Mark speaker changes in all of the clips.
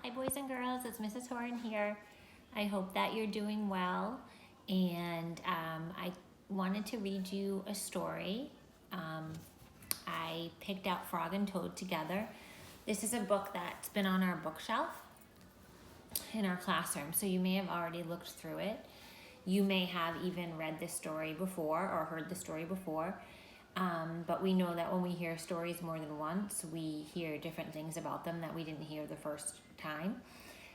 Speaker 1: Hi boys and girls, it's Mrs. Horan here. I hope that you're doing well, and I wanted to read you a story. I picked out Frog and Toad Together. This is a book that's been on our bookshelf in our classroom, so you may have already looked through it. You may have even read this story before or heard the story before. But we know that when we hear stories more than once, we hear different things about them that we didn't hear the first time.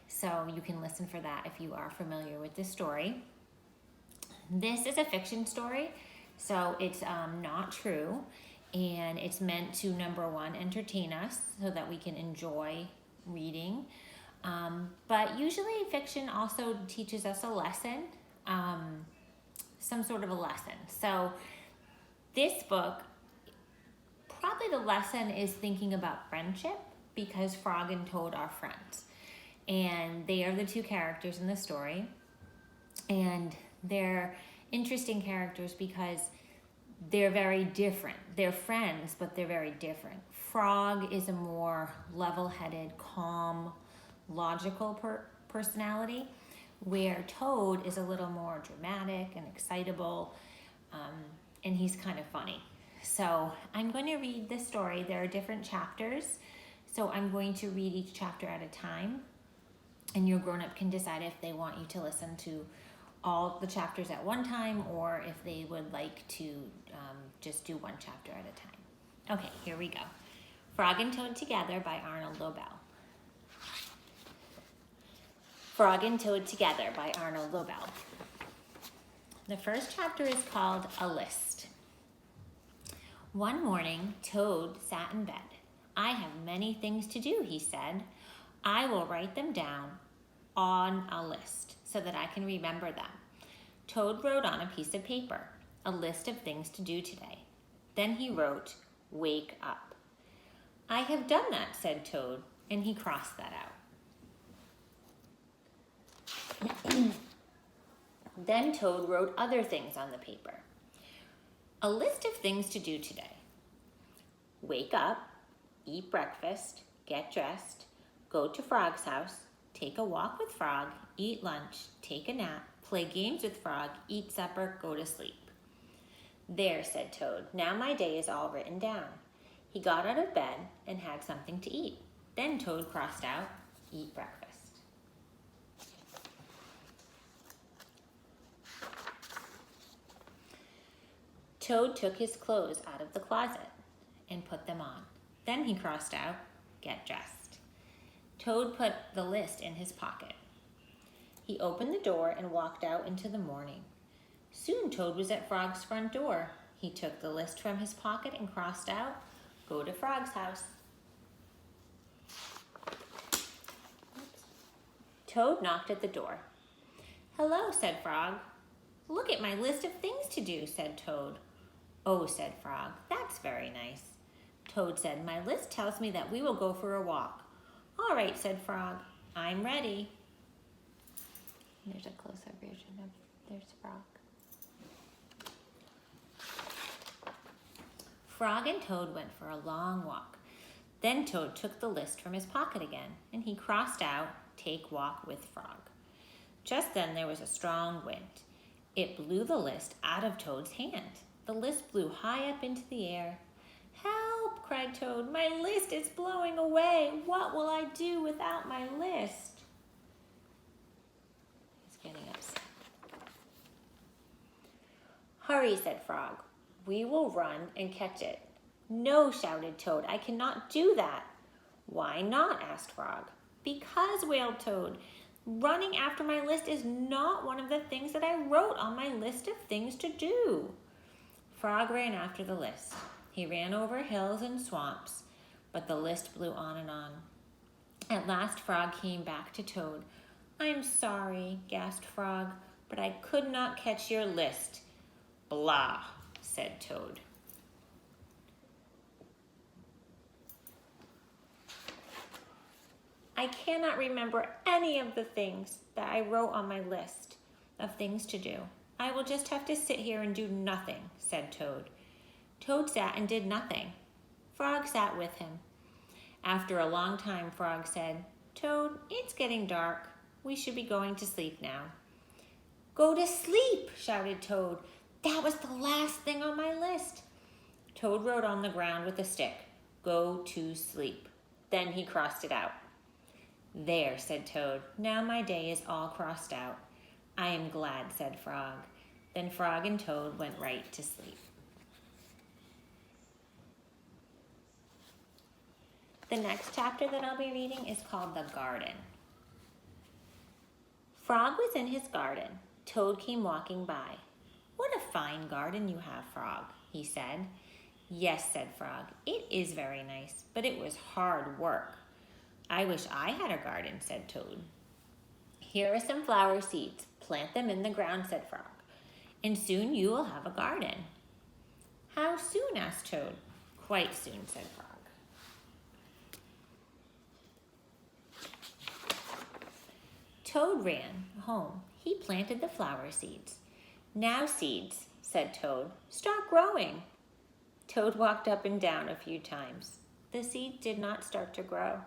Speaker 1: So you can listen for that if you are familiar with this story. This is a fiction story, so it's not true, and it's meant to, number one, entertain us so that we can enjoy reading. But usually fiction also teaches us a lesson, some sort of a lesson. So this book, probably the lesson is thinking about friendship, because Frog and Toad are friends. And they are the two characters in the story. And they're interesting characters because they're very different. They're friends, but they're very different. Frog is a more level-headed, calm, logical personality, where Toad is a little more dramatic and excitable, and he's kind of funny. So I'm going to read this story. There are different chapters, so I'm going to read each chapter at a time, and your grown-up can decide if they want you to listen to all the chapters at one time, or if they would like to just do one chapter at a time. Okay, here we go. Frog and Toad Together by Arnold Lobel. Frog and Toad Together by Arnold Lobel. The first chapter is called A List. One morning, Toad sat in bed. "I have many things to do," he said. "I will write them down on a list so that I can remember them." Toad wrote on a piece of paper, a list of things to do today. Then he wrote, "Wake up." "I have done that," said Toad, and he crossed that out. Then Toad wrote other things on the paper. A list of things to do today. Wake up, eat breakfast, get dressed, go to Frog's house, take a walk with Frog, eat lunch, take a nap, play games with Frog, eat supper, go to sleep. "There," said Toad. "Now my day is all written down." He got out of bed and had something to eat. Then Toad crossed out, eat breakfast. Toad took his clothes out of the closet and put them on. Then he crossed out, get dressed. Toad put the list in his pocket. He opened the door and walked out into the morning. Soon Toad was at Frog's front door. He took the list from his pocket and crossed out, go to Frog's house. Toad knocked at the door. "Hello," said Frog. "Look at my list of things to do," said Toad. "Oh," said Frog, "that's very nice." Toad said, "My list tells me that we will go for a walk." "All right," said Frog, "I'm ready." There's a close-up version of there's Frog. Frog and Toad went for a long walk. Then Toad took the list from his pocket again, and he crossed out, take walk with Frog. Just then there was a strong wind. It blew the list out of Toad's hand. The list blew high up into the air. "Help!" cried Toad. "My list is blowing away. What will I do without my list?" He's getting upset. "Hurry," said Frog. "We will run and catch it." "No," shouted Toad. "I cannot do that." "Why not?" asked Frog. "Because," wailed Toad, "running after my list is not one of the things that I wrote on my list of things to do." Frog ran after the list. He ran over hills and swamps, but the list blew on and on. At last Frog came back to Toad. "I'm sorry," gasped Frog, "but I could not catch your list." "Blah," said Toad. "I cannot remember any of the things that I wrote on my list of things to do. I will just have to sit here and do nothing," said Toad. Toad sat and did nothing. Frog sat with him. After a long time, Frog said, Toad, it's getting dark. We should be going to sleep now. Go to sleep, shouted Toad. That was the last thing on my list. Toad wrote on the ground with a stick, go to sleep. Then he crossed it out. There, said Toad. Now my day is all crossed out. I am glad, said Frog. Then Frog and Toad went right to sleep. The next chapter that I'll be reading is called The Garden. Frog was in his garden. Toad came walking by. What a fine garden you have, Frog, he said. Yes, said Frog, it is very nice, but it was hard work. I wish I had a garden, said Toad. Here are some flower seeds. Plant them in the ground, said Frog, and soon you will have a garden. How soon, asked Toad. Quite soon, said Frog. Toad ran home. He planted the flower seeds. Now, seeds, said Toad, start growing. Toad walked up and down a few times. The seeds did not start to grow.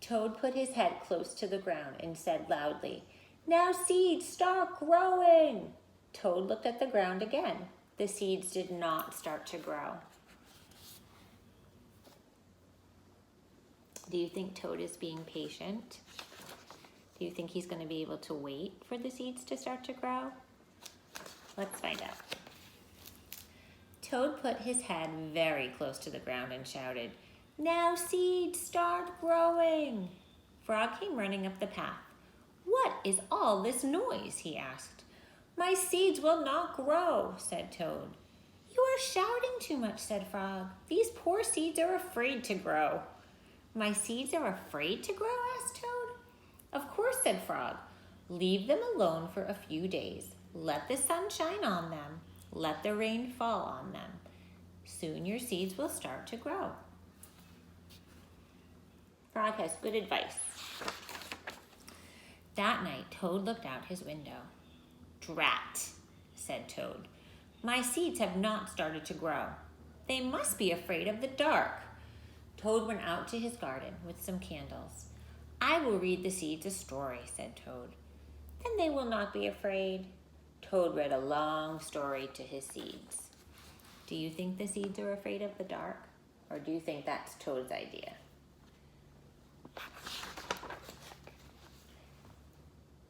Speaker 1: Toad put his head close to the ground and said loudly, now seeds, start growing. Toad looked at the ground again. The seeds did not start to grow. Do you think Toad is being patient? Do you think he's going to be able to wait for the seeds to start to grow? Let's find out. Toad put his head very close to the ground and shouted, now seeds, start growing. Frog came running up the path. What is all this noise? He asked. My seeds will not grow, said Toad. You are shouting too much, said Frog. These poor seeds are afraid to grow. My seeds are afraid to grow? Asked Toad. Of course, said Frog. Leave them alone for a few days. Let the sun shine on them. Let the rain fall on them. Soon your seeds will start to grow. Frog has good advice. That night, Toad looked out his window. Drat, said Toad. My seeds have not started to grow. They must be afraid of the dark. Toad went out to his garden with some candles. I will read the seeds a story, said Toad. Then they will not be afraid. Toad read a long story to his seeds. Do you think the seeds are afraid of the dark? Or do you think that's Toad's idea?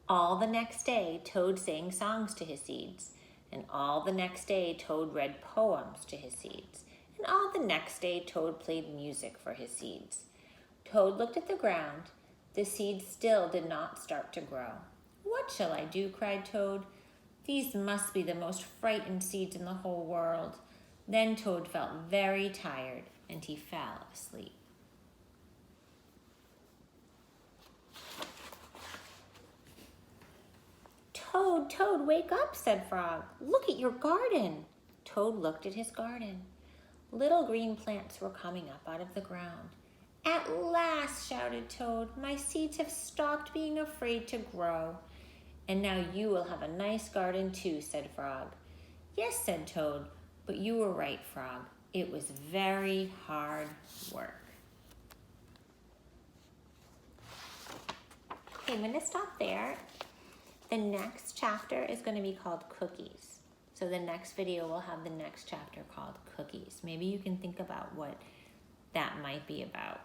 Speaker 1: All the next day, Toad sang songs to his seeds. And all the next day, Toad read poems to his seeds. And all the next day, Toad played music for his seeds. Toad looked at the ground. The seeds still did not start to grow. What shall I do? Cried Toad. These must be the most frightened seeds in the whole world. Then Toad felt very tired and he fell asleep. Toad, Toad, wake up, said Frog. Look at your garden. Toad looked at his garden. Little green plants were coming up out of the ground. At last, shouted Toad, my seeds have stopped being afraid to grow. And now you will have a nice garden too, said Frog. Yes, said Toad, but you were right, Frog. It was very hard work. Okay, I'm going to stop there. The next chapter is going to be called Cookies. So the next video will have the next chapter called Cookies. Maybe you can think about what that might be about.